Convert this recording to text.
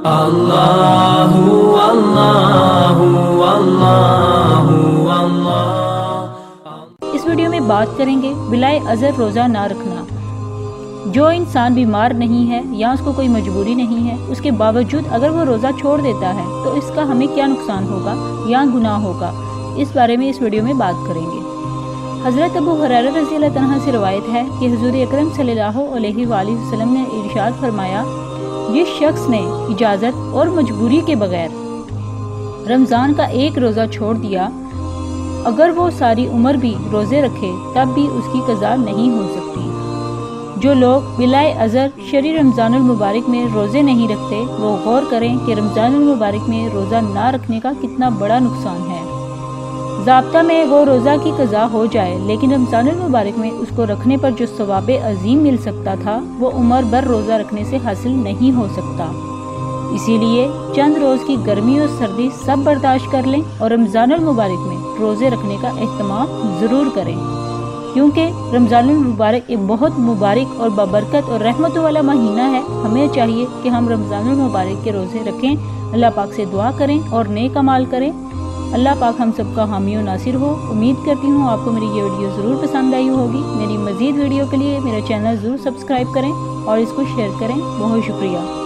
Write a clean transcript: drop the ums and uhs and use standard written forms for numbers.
اللہ اللہ اللہ اللہ۔ اس video میں بات کریں گے بلائے عذر روزہ نہ رکھنا۔ جو انسان بیمار نہیں ہے یا اس کو کوئی مجبوری نہیں ہے، اس کے باوجود اگر وہ روزہ چھوڑ دیتا ہے تو اس کا ہمیں کیا نقصان ہوگا یا گناہ ہوگا، اس بارے میں اس ویڈیو میں بات کریں گے۔ حضرت ابو ہریرہ رضی اللہ عنہ سے روایت ہے کہ حضور اکرم صلی اللہ علیہ وآلہ وسلم نے ارشاد فرمایا، جس شخص نے اجازت اور مجبوری کے بغیر رمضان کا ایک روزہ چھوڑ دیا، اگر وہ ساری عمر بھی روزے رکھے تب بھی اس کی قضا نہیں ہو سکتی۔ جو لوگ بلائے عذر شہر رمضان المبارک میں روزے نہیں رکھتے، وہ غور کریں کہ رمضان المبارک میں روزہ نہ رکھنے کا کتنا بڑا نقصان ہے۔ ضابطہ میں وہ روزہ کی قضا ہو جائے، لیکن رمضان المبارک میں اس کو رکھنے پر جو ثواب عظیم مل سکتا تھا وہ عمر بھر روزہ رکھنے سے حاصل نہیں ہو سکتا۔ اسی لیے چند روز کی گرمی اور سردی سب برداشت کر لیں اور رمضان المبارک میں روزے رکھنے کا اہتمام ضرور کریں، کیونکہ رمضان المبارک ایک بہت مبارک اور بابرکت اور رحمت والا مہینہ ہے۔ ہمیں چاہیے کہ ہم رمضان المبارک کے روزے رکھیں، اللہ پاک سے دعا کریں اور نیک اعمال کریں۔ اللہ پاک ہم سب کا حامی و ناصر ہو۔ امید کرتی ہوں آپ کو میری یہ ویڈیو ضرور پسند آئی ہوگی۔ میری مزید ویڈیو کے لیے میرا چینل ضرور سبسکرائب کریں اور اس کو شیئر کریں۔ بہت شکریہ۔